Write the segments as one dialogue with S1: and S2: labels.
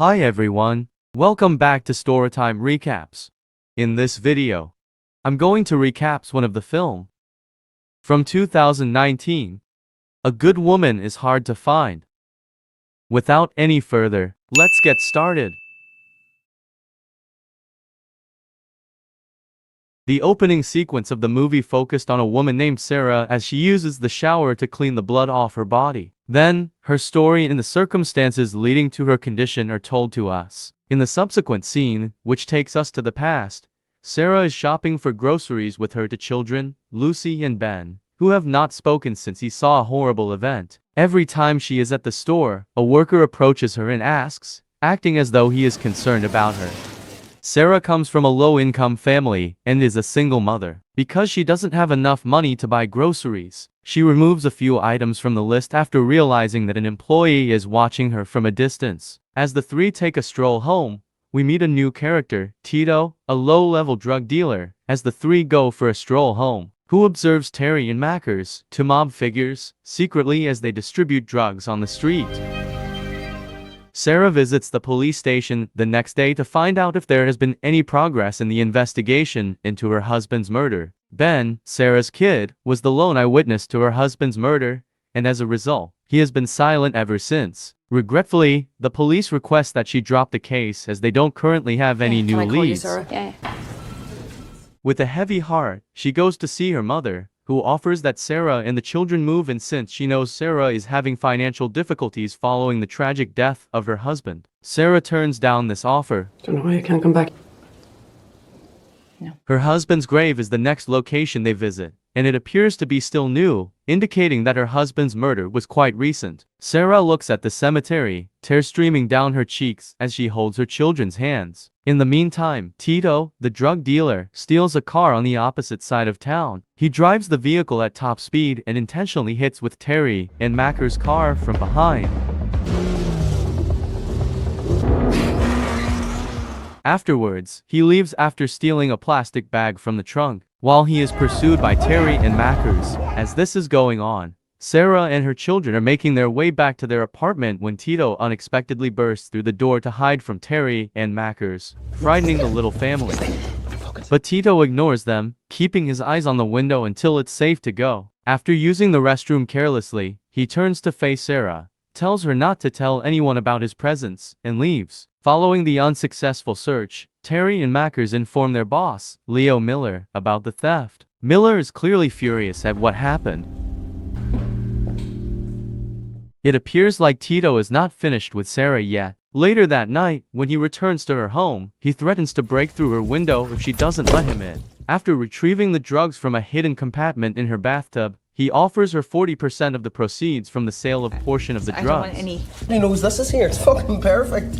S1: Hi everyone, welcome back to Storytime Recaps. In this video, I'm going to recap one of the film from 2019. A good woman is hard to find. Without any further, let's get started. The opening sequence of the movie focused on a woman named Sarah as she uses the shower to clean the blood off her body. Then, her story and the circumstances leading to her condition are told to us. In the subsequent scene, which takes us to the past, Sarah is shopping for groceries with her two children, Lucy and Ben, who have not spoken since he saw a horrible event. Every time she is at the store, a worker approaches her and asks, acting as though he is concerned about her. Sarah comes from a low-income family and is a single mother. Because she doesn't have enough money to buy groceries, she removes a few items from the list after realizing that an employee is watching her from a distance. As the three take a stroll home, we meet a new character, Tito, a low-level drug dealer, as the three go for a stroll home, who observes Terry and Mackers, two mob figures, secretly as they distribute drugs on the street. Sarah visits the police station the next day to find out if there has been any progress in the investigation into her husband's murder. Ben, Sarah's kid, was the lone eyewitness to her husband's murder, and as a result, he has been silent ever since. Regretfully, the police request that she drop the case as they don't currently have any new leads. With a heavy heart, she goes to see her mother, who offers that Sarah and the children move in since she knows Sarah is having financial difficulties following the tragic death of her husband. Sarah turns down this offer.
S2: Don't know why I can't come back.
S3: No.
S1: Her husband's grave is the next location they visit, and it appears to be still new, indicating that her husband's murder was quite recent. Sarah looks at the cemetery, tears streaming down her cheeks as she holds her children's hands. In the meantime, Tito, the drug dealer, steals a car on the opposite side of town. He drives the vehicle at top speed and intentionally hits with Terry and Macker's car from behind. Afterwards, he leaves after stealing a plastic bag from the trunk, while he is pursued by Terry and Mackers. As this is going on, Sarah and her children are making their way back to their apartment when Tito unexpectedly bursts through the door to hide from Terry and Mackers, frightening the little family. But Tito ignores them, keeping his eyes on the window until it's safe to go. After using the restroom carelessly, he turns to face Sarah, tells her not to tell anyone about his presence, and leaves. Following the unsuccessful search, Terry and Mackers inform their boss, Leo Miller, about the theft. Miller is clearly furious at what happened. It appears like Tito is not finished with Sarah yet. Later that night, when he returns to her home, he threatens to break through her window if she doesn't let him in. After retrieving the drugs from a hidden compartment in her bathtub, he offers her 40% of the proceeds from the sale of portion of the drugs.
S3: I don't want any.
S4: He knows this is here. It's fucking perfect.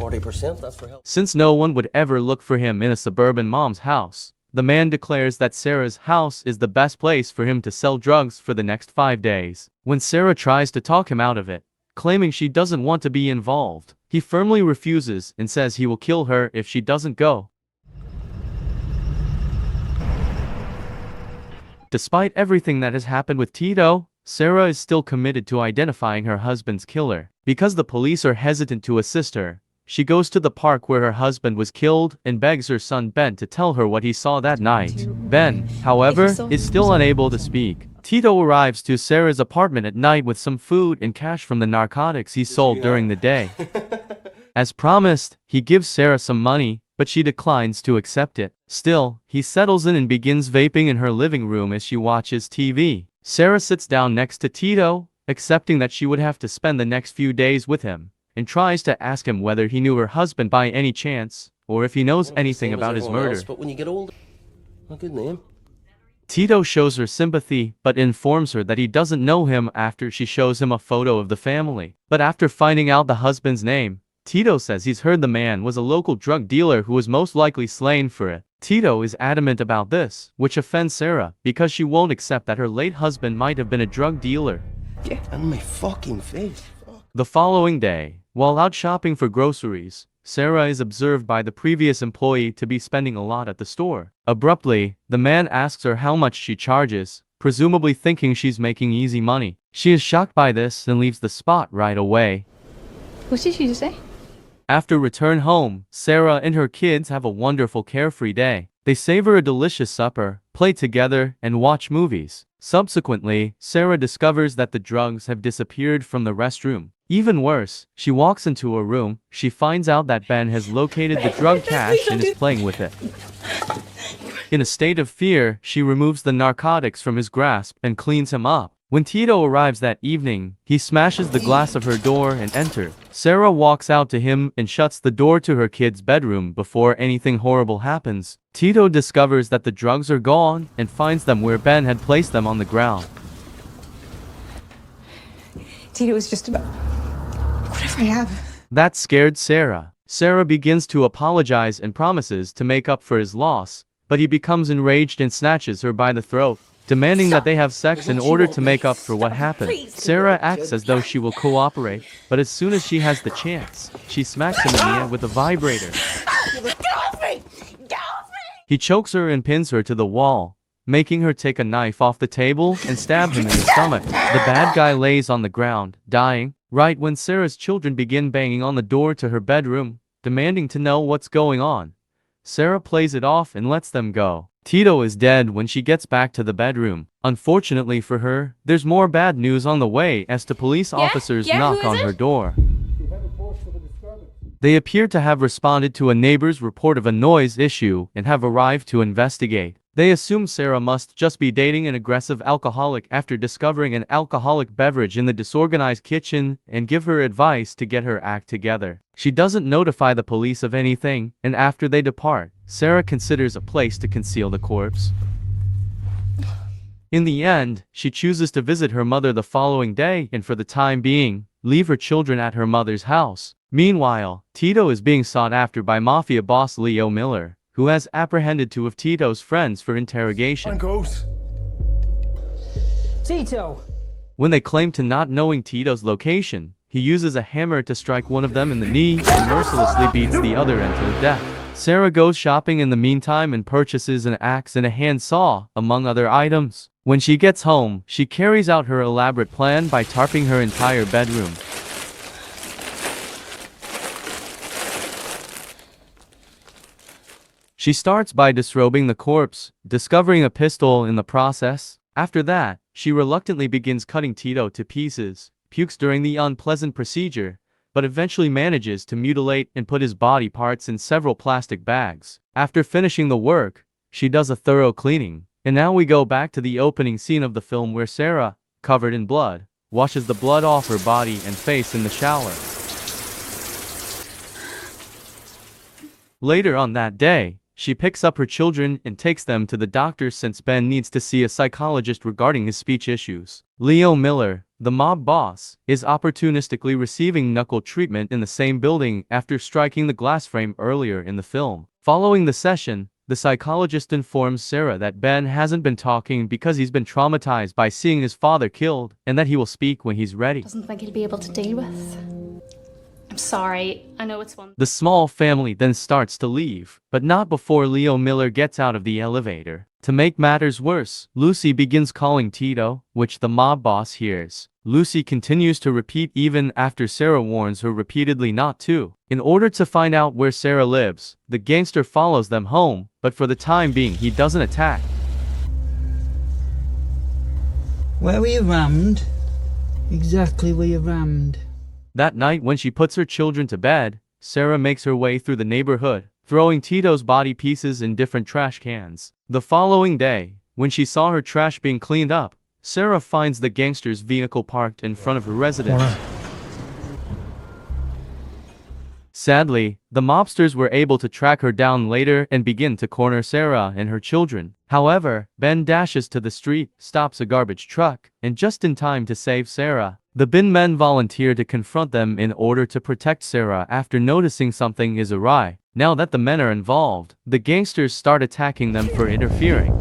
S4: 40%, that's for help.
S1: Since no one would ever look for him in a suburban mom's house, the man declares that Sarah's house is the best place for him to sell drugs for the next 5 days. When Sarah tries to talk him out of it, claiming she doesn't want to be involved, he firmly refuses and says he will kill her if she doesn't go. Despite everything that has happened with Tito, Sarah is still committed to identifying her husband's killer. Because the police are hesitant to assist her, she goes to the park where her husband was killed and begs her son Ben to tell her what he saw that night. Ben, however, is still unable to speak. Tito arrives to Sarah's apartment at night with some food and cash from the narcotics he sold during the day. As promised, he gives Sarah some money, but she declines to accept it. Still, he settles in and begins vaping in her living room as she watches TV. Sarah sits down next to Tito, accepting that she would have to spend the next few days with him, and tries to ask him whether he knew her husband by any chance, or if he knows anything about his murder.
S4: But when you get older, a good name.
S1: Tito shows her sympathy, but informs her that he doesn't know him after she shows him a photo of the family. But after finding out the husband's name, Tito says he's heard the man was a local drug dealer who was most likely slain for it. Tito is adamant about this, which offends Sarah, because she won't accept that her late husband might have been a drug dealer.
S4: Get in my fucking face.
S1: The following day, while out shopping for groceries, Sarah is observed by the previous employee to be spending a lot at the store. Abruptly, the man asks her how much she charges, presumably thinking she's making easy money. She is shocked by this and leaves the spot right away.
S3: What did you say?
S1: After return home, Sarah and her kids have a wonderful carefree day. They savor a delicious supper, play together, and watch movies. Subsequently, Sarah discovers that the drugs have disappeared from the restroom. Even worse, she walks into a room, she finds out that Ben has located the drug cache and is playing with it. In a state of fear, she removes the narcotics from his grasp and cleans him up. When Tito arrives that evening, he smashes the glass of her door and enters. Sarah walks out to him and shuts the door to her kid's bedroom before anything horrible happens. Tito discovers that the drugs are gone and finds them where Ben had placed them on the ground.
S3: Tito was just about whatever I have.
S1: That scared Sarah. Sarah begins to apologize and promises to make up for his loss, but he becomes enraged and snatches her by the throat, demanding that they have sex in order to make up for what happened. Sarah acts as though she will cooperate, but as soon as she has the chance, she smacks him in the head with a vibrator.
S2: Get off me! Get off me!
S1: He chokes her and pins her to the wall, making her take a knife off the table and stab him in the stomach. The bad guy lays on the ground, dying, right when Sarah's children begin banging on the door to her bedroom, demanding to know what's going on. Sarah plays it off and lets them go. Tito is dead when she gets back to the bedroom. Unfortunately for her, there's more bad news on the way as the police officers knock on her door. They appear to have responded to a neighbor's report of a noise issue and have arrived to investigate. They assume Sarah must just be dating an aggressive alcoholic after discovering an alcoholic beverage in the disorganized kitchen and give her advice to get her act together. She doesn't notify the police of anything, and after they depart, Sarah considers a place to conceal the corpse. In the end, she chooses to visit her mother the following day and for the time being, leave her children at her mother's house. Meanwhile, Tito is being sought after by mafia boss Leo Miller, who has apprehended two of Tito's friends for interrogation.
S4: Tito!
S1: When they claim to not knowing Tito's location, he uses a hammer to strike one of them in the knee and mercilessly beats the other until death. Sarah goes shopping in the meantime and purchases an axe and a handsaw, among other items. When she gets home, she carries out her elaborate plan by tarping her entire bedroom. She starts by disrobing the corpse, discovering a pistol in the process. After that, she reluctantly begins cutting Tito to pieces, pukes during the unpleasant procedure, but eventually manages to mutilate and put his body parts in several plastic bags. After finishing the work, she does a thorough cleaning. And now we go back to the opening scene of the film where Sarah, covered in blood, washes the blood off her body and face in the shower. Later on that day, she picks up her children and takes them to the doctor since Ben needs to see a psychologist regarding his speech issues. Leo Miller, the mob boss, is opportunistically receiving knuckle treatment in the same building after striking the glass frame earlier in the film. Following the session, the psychologist informs Sarah that Ben hasn't been talking because he's been traumatized by seeing his father killed, and that he will speak when he's ready.
S5: Doesn't think he'll be able to deal with. I'm sorry, I know it's one.
S1: The small family then starts to leave, but not before Leo Miller gets out of the elevator. To make matters worse, Lucy begins calling Tito, which the mob boss hears. Lucy continues to repeat even after Sarah warns her repeatedly not to. In order to find out where Sarah lives, the gangster follows them home, but for the time being he doesn't attack.
S6: Where were you rammed? Exactly where you rammed.
S1: That night when she puts her children to bed, Sarah makes her way through the neighborhood, throwing Tito's body pieces in different trash cans. The following day, when she saw her trash being cleaned up, Sarah finds the gangster's vehicle parked in front of her residence. Sadly, the mobsters were able to track her down later and begin to corner Sarah and her children. However, Ben dashes to the street, stops a garbage truck, and just in time to save Sarah. The bin men volunteer to confront them in order to protect Sarah after noticing something is awry. Now that the men are involved, the gangsters start attacking them for interfering.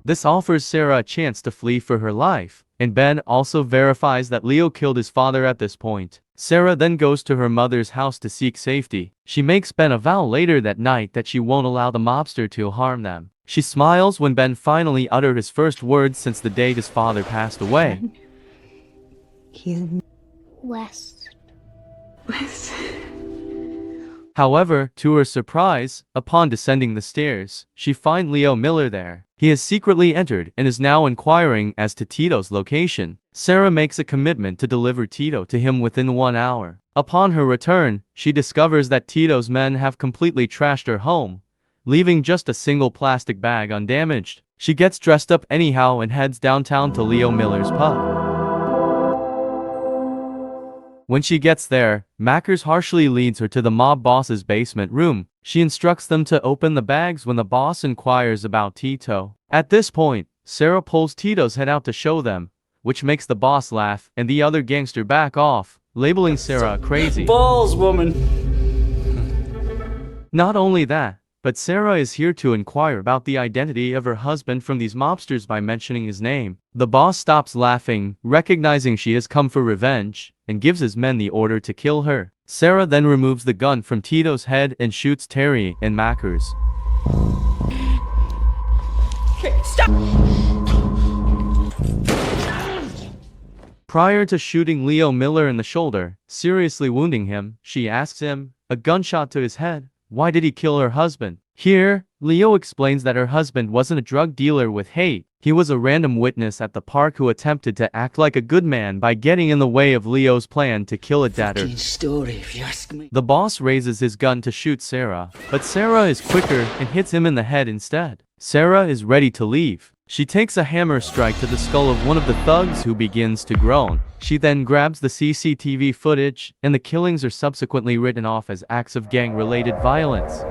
S1: This offers Sarah a chance to flee for her life, and Ben also verifies that Leo killed his father at this point. Sarah then goes to her mother's house to seek safety. She makes Ben a vow later that night that she won't allow the mobster to harm them. She smiles when Ben finally uttered his first words since the day his father passed away.
S5: West.
S1: However, to her surprise, upon descending the stairs, she finds Leo Miller there. He has secretly entered and is now inquiring as to Tito's location. Sarah makes a commitment to deliver Tito to him within 1 hour. Upon her return, she discovers that Tito's men have completely trashed her home, leaving just a single plastic bag undamaged. She gets dressed up anyhow and heads downtown to Leo Miller's pub. When she gets there, Mackers harshly leads her to the mob boss's basement room. She instructs them to open the bags when the boss inquires about Tito. At this point, Sarah pulls Tito's head out to show them, which makes the boss laugh and the other gangster back off, labeling Sarah crazy.
S6: Balls, woman.
S1: Not only that, but Sarah is here to inquire about the identity of her husband from these mobsters by mentioning his name. The boss stops laughing, recognizing she has come for revenge, and gives his men the order to kill her. Sarah then removes the gun from Tito's head and shoots Terry and Mackers.
S2: Stop!
S1: Prior to shooting Leo Miller in the shoulder, seriously wounding him, she asks him, a gunshot to his head, why did he kill her husband? Here, Leo explains that her husband wasn't a drug dealer with hate. He was a random witness at the park who attempted to act like a good man by getting in the way of Leo's plan to kill a debtor.
S6: Story, if you ask me.
S1: The boss raises his gun to shoot Sarah, but Sarah is quicker and hits him in the head instead. Sarah is ready to leave. She takes a hammer strike to the skull of one of the thugs who begins to groan. She then grabs the CCTV footage, and the killings are subsequently written off as acts of gang-related violence.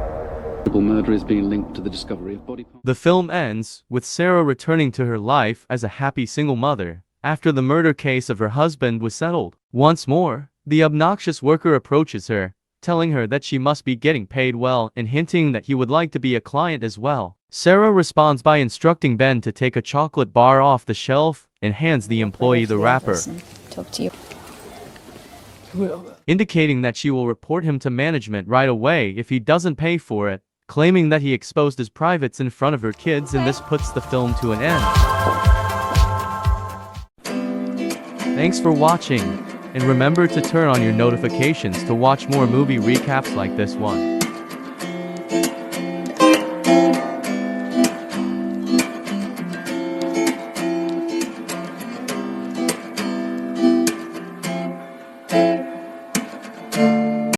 S7: Murder is being linked to the discovery of body parts.
S1: The film ends with Sarah returning to her life as a happy single mother, after the murder case of her husband was settled. Once more, the obnoxious worker approaches her, telling her that she must be getting paid well and hinting that he would like to be a client as well. Sarah responds by instructing Ben to take a chocolate bar off the shelf and hands the employee the wrapper,
S3: Talk to you.
S1: indicating that she will report him to management right away if he doesn't pay for it, claiming that he exposed his privates in front of her kids, and this puts the film to an end. Thanks for watching, and remember to turn on your notifications to watch more movie recaps like this one.